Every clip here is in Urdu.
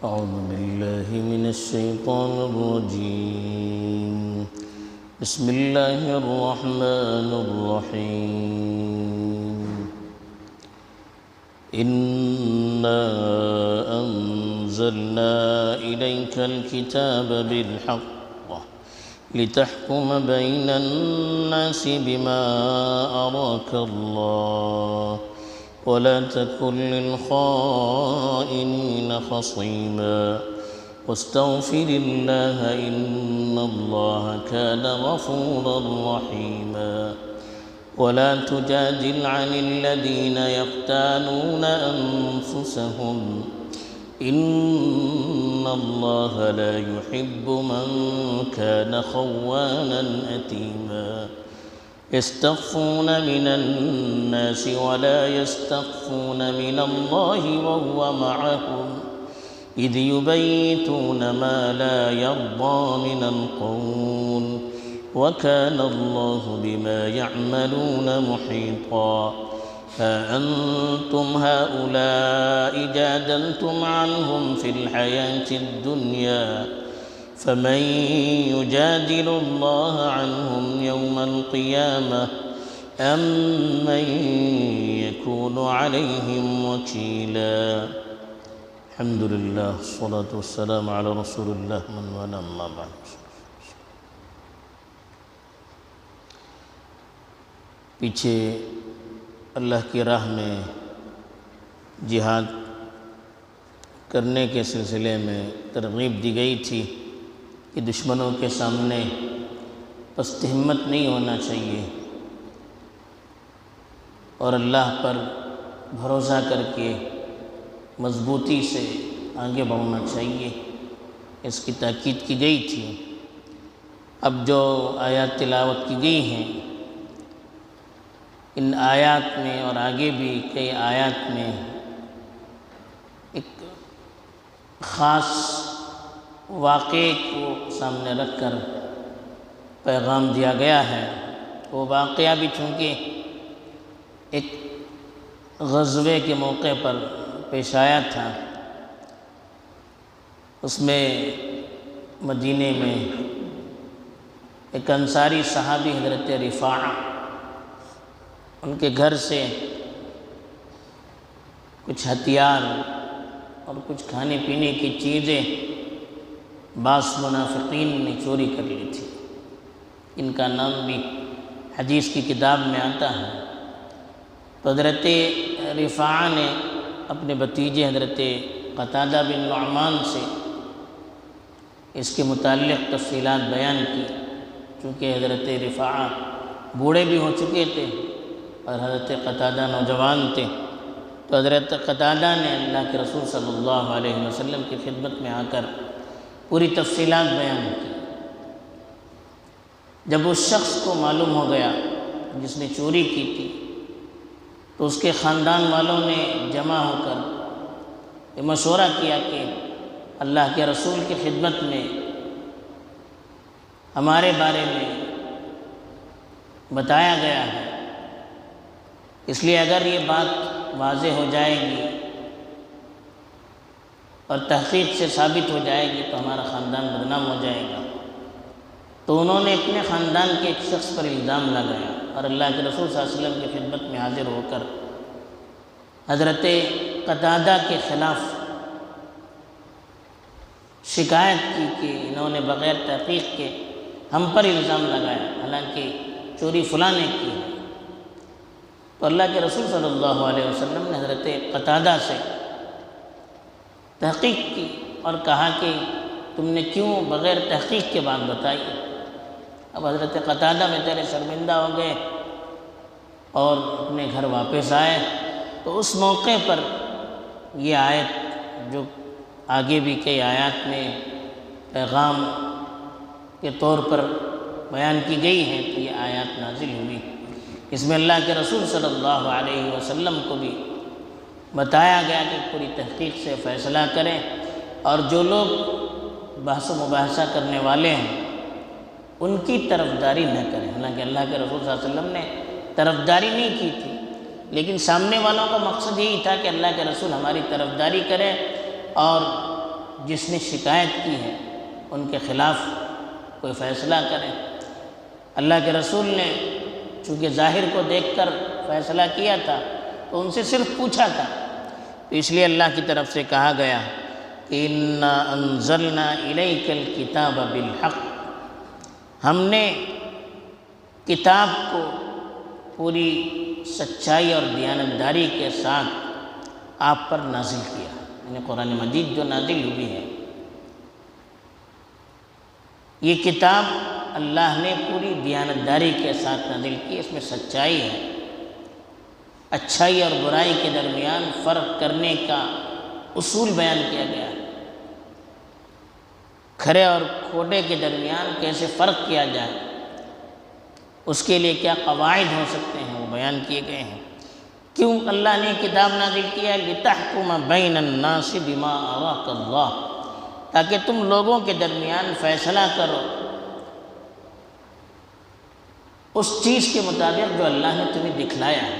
أعوذ بالله من الشيطان الرجيم. بسم الله الرحمن الرحيم. إنا أنزلنا إليك الكتاب بالحق لتحكم بين الناس بما أراك الله ولا تكن للخائنين خصيما واستغفر الله إن الله كان غفورا رحيما. ولا تجادل عن الذين يختانون أنفسهم إن الله لا يحب من كان خوانا أثيما. يستخفون من الناس ولا يستخفون من الله وهو معهم إذ يبيتون ما لا يرضى من القول وكان الله بما يعملون محيطا. ها أنتم هؤلاء جادلتم عنهم في الحياة الدنيا فمن يجادل الله عنهم يوم القيامة أم من يكون عليهم وكيلا. الحمد لله والصلاة والسلام على رسول الله من والاه أما بعد. پیچھے اللہ کی راہ میں جہاد کرنے کے سلسلے میں ترغیب دی گئی تھی کہ دشمنوں کے سامنے پست ہمت نہیں ہونا چاہیے اور اللہ پر بھروسہ کر کے مضبوطی سے آگے بڑھنا چاہیے، اس کی تاکید کی گئی تھی۔ اب جو آیات تلاوت کی گئی ہیں ان آیات میں اور آگے بھی کئی آیات میں ایک خاص واقعے کو سامنے رکھ کر پیغام دیا گیا ہے۔ وہ واقعہ بھی چونکہ ایک غزوے کے موقع پر پیش آیا تھا، اس میں مدینے میں ایک انصاری صحابی حضرت رفاعہ، ان کے گھر سے کچھ ہتھیار اور کچھ کھانے پینے کی چیزیں بعض منافقین نے چوری کر لی تھی۔ ان کا نام بھی حدیث کی کتاب میں آتا ہے۔ تو حضرت رفاعہ نے اپنے بھتیجے حضرت قتادہ بن نعمان سے اس کے متعلق تفصیلات بیان کی، چونکہ حضرت رفاعہ بوڑھے بھی ہو چکے تھے اور حضرت قتادہ نوجوان تھے۔ تو حضرت قتادہ نے اللہ کے رسول صلی اللہ علیہ وسلم کی خدمت میں آ کر پوری تفصیلات بیان کی۔ جب اس شخص کو معلوم ہو گیا جس نے چوری کی تھی تو اس کے خاندان والوں نے جمع ہو کر یہ مشورہ کیا کہ اللہ کے رسول کی خدمت میں ہمارے بارے میں بتایا گیا ہے، اس لیے اگر یہ بات واضح ہو جائے گی اور تحقیق سے ثابت ہو جائے گی تو ہمارا خاندان بدنام ہو جائے گا۔ تو انہوں نے اپنے خاندان کے ایک شخص پر الزام لگایا اور اللہ کے رسول صلی اللہ علیہ وسلم کی خدمت میں حاضر ہو کر حضرت قتادہ کے خلاف شکایت کی کہ انہوں نے بغیر تحقیق کے ہم پر الزام لگایا، حالانکہ چوری فلاں نے کی ہے۔ تو اللہ کے رسول صلی اللہ علیہ وسلم نے حضرت قتادہ سے تحقیق کی اور کہا کہ تم نے کیوں بغیر تحقیق کے بات بتائی؟ اب حضرت قتادہ بیچارے شرمندہ ہو گئے اور اپنے گھر واپس آئے۔ تو اس موقع پر یہ آیت جو آگے بھی کئی آیات میں پیغام کے طور پر بیان کی گئی ہیں، تو یہ آیات نازل ہوئی۔ اس میں اللہ کے رسول صلی اللہ علیہ وسلم کو بھی بتایا گیا کہ پوری تحقیق سے فیصلہ کریں اور جو لوگ بحث و مباحثہ کرنے والے ہیں ان کی طرفداری نہ کریں۔ حالانکہ اللہ کے رسول صلی اللہ علیہ وسلم نے طرفداری نہیں کی تھی، لیکن سامنے والوں کا مقصد یہی تھا کہ اللہ کے رسول ہماری طرفداری کریں اور جس نے شکایت کی ہے ان کے خلاف کوئی فیصلہ کرے۔ اللہ کے رسول نے چونکہ ظاہر کو دیکھ کر فیصلہ کیا تھا تو ان سے صرف پوچھا تھا، تو اس لیے اللہ کی طرف سے کہا گیا کہ اِنَّا أَنزَلْنَا إِلَيْكَ الْكِتَابَ بِالْحَقِّ، ہم نے کتاب کو پوری سچائی اور دیانتداری کے ساتھ آپ پر نازل کیا، یعنی قرآن مجید جو نازل ہوئی ہے، یہ کتاب اللہ نے پوری دیانتداری کے ساتھ نازل کی، اس میں سچائی ہے، اچھائی اور برائی کے درمیان فرق کرنے کا اصول بیان کیا گیا ہے، کھرے اور کھوٹے کے درمیان کیسے فرق کیا جائے، اس کے لیے کیا قواعد ہو سکتے ہیں وہ بیان کیے گئے ہیں۔ کیوں اللہ نے کتاب نازل کیا ہے؟ لِتَحْكُمَ بَيْنَ النَّاسِ بِمَا أَرَاكَ اللَّهُ، تاکہ تم لوگوں کے درمیان فیصلہ کرو اس چیز کے مطابق جو اللہ نے تمہیں دکھلایا ہے،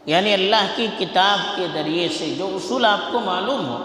یعنی اللہ کی کتاب کے ذریعے سے جو اصول آپ کو معلوم ہو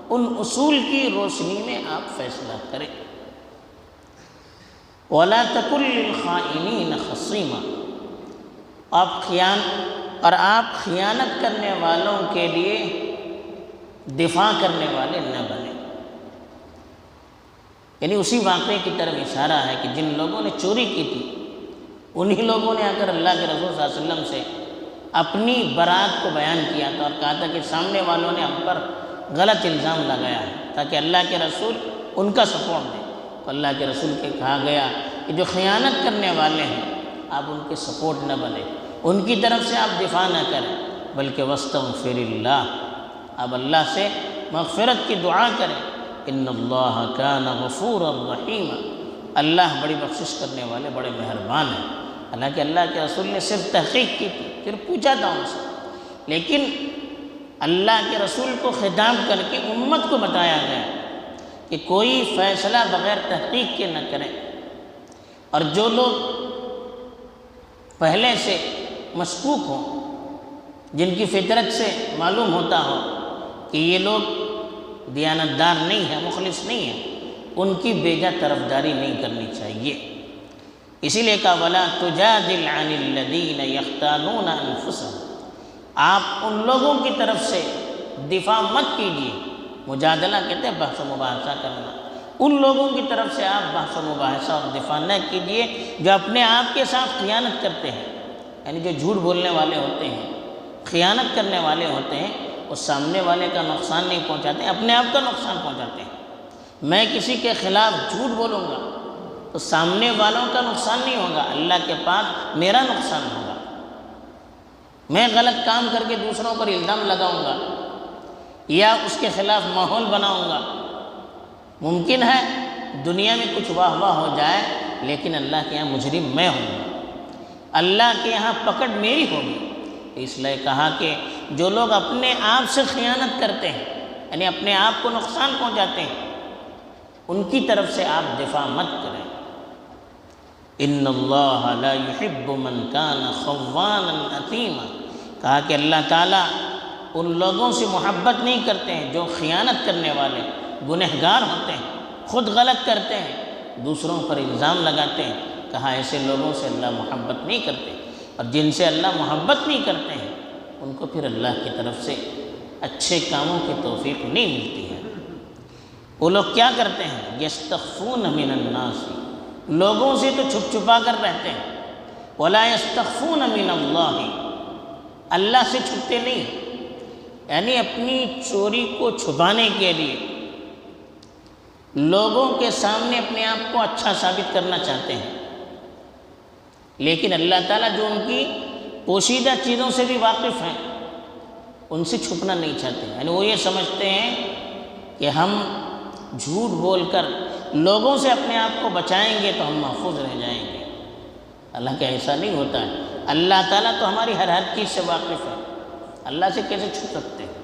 ان اصول کی روشنی میں آپ فیصلہ کریں۔ وَلَا تَكُن لِّلْخَائِنِينَ خَصِيمًا، آپ خیانت کرنے والوں کے لیے دفاع کرنے والے نہ بنیں، یعنی اسی واقعے کی طرف اشارہ ہے کہ جن لوگوں نے چوری کی تھی انہی لوگوں نے آ کر اللہ کے رسول صلی اللہ علیہ وسلم سے اپنی برات کو بیان کیا تھا اور کہا تھا کہ سامنے والوں نے ہم پر غلط الزام لگایا ہے، تاکہ اللہ کے رسول ان کا سپورٹ دیں۔ تو اللہ کے رسول کے کہا گیا کہ جو خیانت کرنے والے ہیں آپ ان کے سپورٹ نہ بنیں، ان کی طرف سے آپ دفاع نہ کریں، بلکہ وَاسْتَغْفِرِ اللَّهِ، آپ اللہ سے مغفرت کی دعا کریں۔ إِنَّ اللَّهَ كَانَ غَفُورًا رَحِيمًا، اللہ بڑی بخشش کرنے والے بڑے مہربان ہیں۔ حالانکہ اللہ کے رسول نے صرف تحقیق کی تھی، پھر پوچھا تھا ان سے، لیکن اللہ کے رسول کو خطاب کر کے امت کو بتایا گیا کہ کوئی فیصلہ بغیر تحقیق کے نہ کریں، اور جو لوگ پہلے سے مشکوک ہوں، جن کی فطرت سے معلوم ہوتا ہو کہ یہ لوگ دیانتدار نہیں ہیں، مخلص نہیں ہیں، ان کی بیجا طرفداری نہیں کرنی چاہیے۔ اسی لیے کہا وَلَا تُجَادِلْ عَنِ الَّذِينَ يَخْتَانُونَ أَنفُسَهُمْ، آپ ان لوگوں کی طرف سے دفاع مت کیجیے، مجادلہ کہتے ہیں بحث و مباحثہ کرنا، ان لوگوں کی طرف سے آپ بحث و مباحثہ اور دفاع نہ کیجیے جو اپنے آپ کے ساتھ خیانت کرتے ہیں، یعنی جو جھوٹ بولنے والے ہوتے ہیں، خیانت کرنے والے ہوتے ہیں، وہ سامنے والے کا نقصان نہیں پہنچاتے ہیں، اپنے آپ کا نقصان پہنچاتے ہیں۔ میں کسی کے خلاف جھوٹ بولوں گا تو سامنے والوں کا نقصان نہیں ہوگا، اللہ کے پاس میرا نقصان ہوگا۔ میں غلط کام کر کے دوسروں پر الزام لگاؤں گا یا اس کے خلاف ماحول بناؤں گا، ممکن ہے دنیا میں کچھ واہ واہ ہو جائے، لیکن اللہ کے یہاں مجرم میں ہوں گا، اللہ کے یہاں پکڑ میری ہوگی۔ اس لیے کہا کہ جو لوگ اپنے آپ سے خیانت کرتے ہیں، یعنی اپنے آپ کو نقصان پہنچاتے ہیں، ان کی طرف سے آپ دفاع مت کریں۔ ان اللہ لا يحب من کان خوانا اثیما، کہا کہ اللہ تعالیٰ ان لوگوں سے محبت نہیں کرتے ہیں جو خیانت کرنے والے گنہگار ہوتے ہیں، خود غلط کرتے ہیں، دوسروں پر الزام لگاتے ہیں۔ کہا ایسے لوگوں سے اللہ محبت نہیں کرتے، اور جن سے اللہ محبت نہیں کرتے ہیں ان کو پھر اللہ کی طرف سے اچھے کاموں کی توفیق نہیں ملتی ہے۔ وہ لوگ کیا کرتے ہیں؟ یستخفون من الناس، لوگوں سے تو چھپ چھپا کر رہتے ہیں، ولا یستخفون من اللہ، اللہ سے چھپتے نہیں، یعنی اپنی چوری کو چھپانے کے لیے لوگوں کے سامنے اپنے آپ کو اچھا ثابت کرنا چاہتے ہیں، لیکن اللہ تعالیٰ جو ان کی پوشیدہ چیزوں سے بھی واقف ہیں ان سے چھپنا نہیں چاہتے، یعنی وہ یہ سمجھتے ہیں کہ ہم جھوٹ بول کر لوگوں سے اپنے آپ کو بچائیں گے تو ہم محفوظ رہ جائیں گے۔ اللہ کا ایسا نہیں ہوتا ہے، اللہ تعالیٰ تو ہماری ہر چیز سے واقف ہے، اللہ سے کیسے چھپ سکتے ہیں؟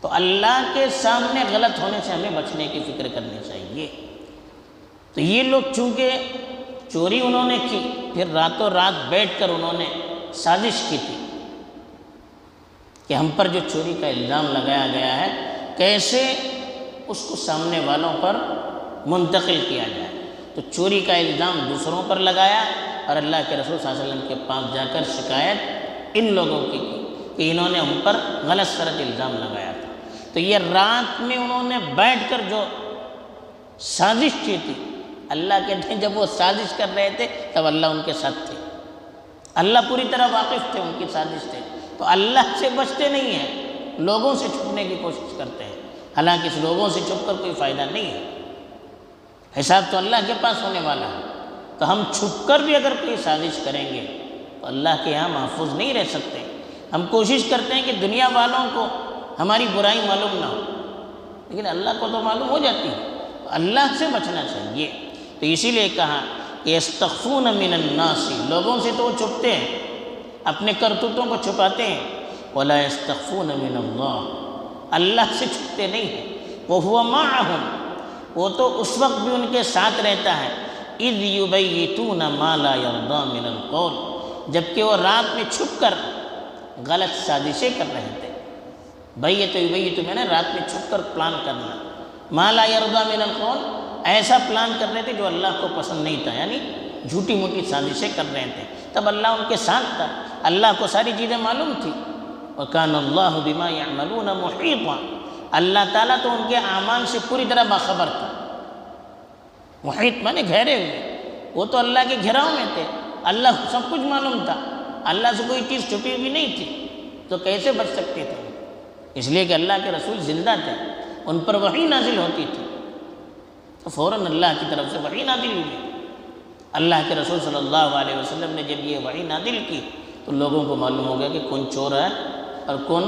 تو اللہ کے سامنے غلط ہونے سے ہمیں بچنے کی فکر کرنی چاہیے۔ تو یہ لوگ چونکہ چوری انہوں نے کی، پھر راتوں رات بیٹھ کر انہوں نے سازش کی تھی کہ ہم پر جو چوری کا الزام لگایا گیا ہے کیسے اس کو سامنے والوں پر منتقل کیا جائے۔ تو چوری کا الزام دوسروں پر لگایا اور اللہ کے رسول صلی اللہ علیہ وسلم کے پاس جا کر شکایت ان لوگوں کی کہ انہوں نے ہم پر غلط سرد الزام لگایا تھا۔ تو یہ رات میں انہوں نے بیٹھ کر جو سازش کی تھی، اللہ کہتے ہیں جب وہ سازش کر رہے تھے تب اللہ ان کے ساتھ تھے، اللہ پوری طرح واقف تھے ان کی سازش سے۔ تو اللہ سے بچتے نہیں ہیں، لوگوں سے چھپنے کی کوشش کرتے ہیں، حالانکہ اس لوگوں سے چھپ کر کوئی فائدہ نہیں ہے، حساب تو اللہ کے پاس ہونے والا ہے۔ تو ہم چھپ کر بھی اگر کوئی سازش کریں گے تو اللہ کے یہاں محفوظ نہیں رہ سکتے۔ ہم کوشش کرتے ہیں کہ دنیا والوں کو ہماری برائی معلوم نہ ہو، لیکن اللہ کو تو معلوم ہو جاتی ہے، تو اللہ سے بچنا چاہیے۔ تو اسی لیے کہا کہ یستخفون من الناس، لوگوں سے تو وہ چھپتے ہیں، اپنے کرتوتوں کو چھپاتے ہیں، ولا یستخفون من اللہ، اللہ سے چھپتے نہیں ہیں۔ وہو معہم، وہ تو اس وقت بھی ان کے ساتھ رہتا ہے، اذ یبیتون ما لا یرضی من القول، جبکہ وہ رات میں چھپ کر غلط سازشیں کر رہے تھے۔ یبیت میں نے رات میں چھپ کر پلان کرنا، ما لا یرضی من القول، ایسا پلان کر رہے تھے جو اللہ کو پسند نہیں تھا، یعنی جھوٹی موٹی سازشیں کر رہے تھے۔ تب اللہ ان کے ساتھ تھا، اللہ کو ساری چیزیں معلوم تھی۔ وَكَانَ اللَّهُ بِمَا يَعْمَلُونَ مُحِيطًا، اللہ تعالیٰ تو ان کے اعمال سے پوری طرح باخبر تھا۔ محیط مانے گھیرے ہوئے، وہ تو اللہ کے گھیراؤ میں تھے، اللہ کو سب کچھ معلوم تھا، اللہ سے کوئی چیز چھپی ہوئی نہیں تھی، تو کیسے بچ سکتے تھے؟ اس لیے کہ اللہ کے رسول زندہ تھے، ان پر وحی نازل ہوتی تھی، تو فوراً اللہ کی طرف سے وحی نازل ہوئی۔ اللہ کے رسول صلی اللہ علیہ وسلم نے جب یہ وحی نازل کی تو لوگوں کو معلوم ہو گیا کہ کون چور ہے اور کون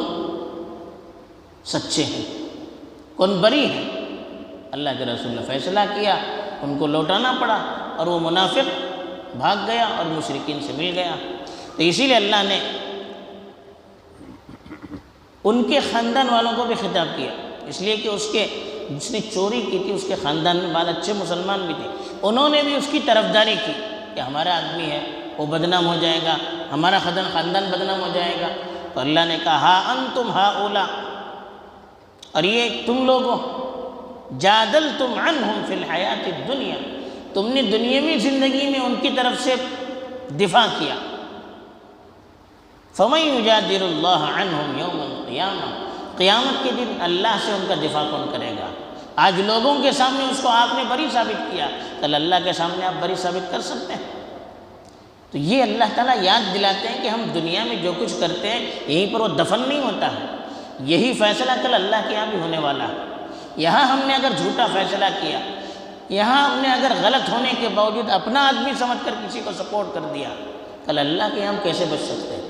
سچے ہیں، کون بری ہیں۔ اللہ کے رسول نے فیصلہ کیا، ان کو لوٹانا پڑا، اور وہ منافق بھاگ گیا اور مشرکین سے مل گیا۔ تو اسی لیے اللہ نے ان کے خاندان والوں کو بھی خطاب کیا، اس لیے کہ جس نے چوری کی تھی اس کے خاندان میں بعض اچھے مسلمان بھی تھے، انہوں نے بھی اس کی طرفداری کی کہ ہمارا آدمی ہے وہ بدنام ہو جائے گا، ہمارا خاندان بدنام ہو جائے گا۔ تو اللہ نے کہا ہا انتم ہؤلاء، اور یہ تم لوگوں، جادلتم عنہم فی الحیات الدنیا، تم نے دنیاوی زندگی میں ان کی طرف سے دفاع کیا۔ فمن یجادل اللہ عنہم یوم القیامہ، قیامت کے دن اللہ سے ان کا دفاع کون کرے گا؟ آج لوگوں کے سامنے اس کو آپ نے بری ثابت کیا، کل اللہ کے سامنے آپ بری ثابت کر سکتے ہیں؟ تو یہ اللہ تعالیٰ یاد دلاتے ہیں کہ ہم دنیا میں جو کچھ کرتے ہیں یہیں پر وہ دفن نہیں ہوتا ہے، یہی فیصلہ کل اللہ کے یہاں بھی ہونے والا ہے۔ یہاں ہم نے اگر جھوٹا فیصلہ کیا، یہاں ہم نے اگر غلط ہونے کے باوجود اپنا آدمی سمجھ کر کسی کو سپورٹ کر دیا، کل اللہ کے یہاں ہم کیسے بچ سکتے ہیں؟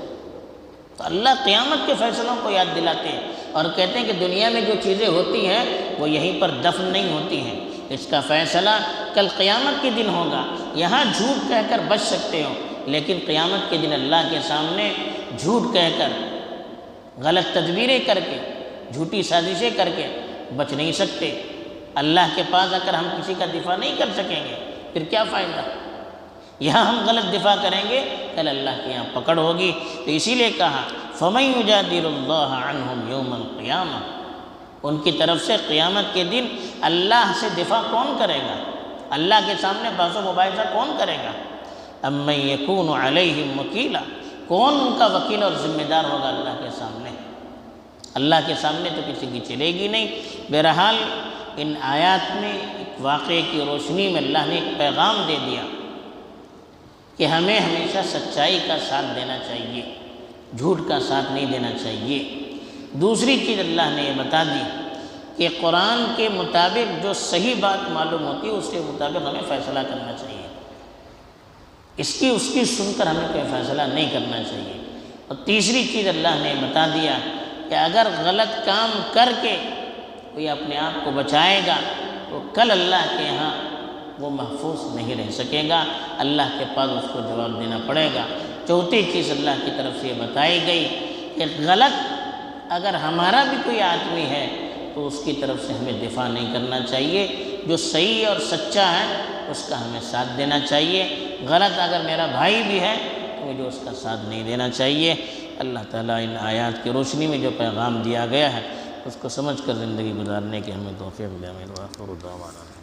تو اللہ قیامت کے فیصلوں کو یاد دلاتے ہیں اور کہتے ہیں کہ دنیا میں جو چیزیں ہوتی ہیں وہ یہیں پر دفن نہیں ہوتی ہیں، اس کا فیصلہ کل قیامت کے دن ہوگا۔ یہاں جھوٹ کہہ کر بچ سکتے ہو، لیکن قیامت کے دن اللہ کے سامنے جھوٹ کہہ کر، غلط تدبیریں کر کے، جھوٹی سازشیں کر کے بچ نہیں سکتے۔ اللہ کے پاس اگر ہم کسی کا دفاع نہیں کر سکیں گے پھر کیا فائدہ؟ یہاں ہم غلط دفاع کریں گے، کل اللہ کے یہاں پکڑ ہوگی۔ تو اسی لیے کہا فَمَن يُجَادِلُ اللَّهَ عَنْهُمْ يَوْمَ الْقِيَامَةِ، ان کی طرف سے قیامت کے دن اللہ سے دفاع کون کرے گا؟ اللہ کے سامنے بحث و مباحثہ کون کرے گا؟ أَمَّن يَكُونُ عَلَيْهِمْ وَكِيلًا، کون ان کا وکیل اور ذمہ دار ہوگا اللہ کے سامنے؟ اللہ کے سامنے تو کسی کی چلے گی نہیں۔ بہرحال ان آیات میں ایک واقعے کی روشنی میں اللہ نے ایک پیغام دے دیا کہ ہمیں ہمیشہ سچائی کا ساتھ دینا چاہیے، جھوٹ کا ساتھ نہیں دینا چاہیے۔ دوسری چیز اللہ نے یہ بتا دی کہ قرآن کے مطابق جو صحیح بات معلوم ہوتی ہے اس کے مطابق ہمیں فیصلہ کرنا چاہیے، اس کی سن کر ہمیں کوئی فیصلہ نہیں کرنا چاہیے۔ اور تیسری چیز اللہ نے بتا دیا کہ اگر غلط کام کر کے کوئی اپنے آپ کو بچائے گا تو کل اللہ کے ہاں وہ محفوظ نہیں رہ سکے گا، اللہ کے پاس اس کو جواب دینا پڑے گا۔ چوتھی چیز اللہ کی طرف سے یہ بتائی گئی کہ غلط اگر ہمارا بھی کوئی آدمی ہے تو اس کی طرف سے ہمیں دفاع نہیں کرنا چاہیے، جو صحیح اور سچا ہے اس کا ہمیں ساتھ دینا چاہیے۔ غلط اگر میرا بھائی بھی ہے تو مجھے اس کا ساتھ نہیں دینا چاہیے۔ اللہ تعالیٰ ان آیات کی روشنی میں جو پیغام دیا گیا ہے اس کو سمجھ کر زندگی گزارنے کی ہمیں توفیق دے۔ آمین۔ وآخر دعوانا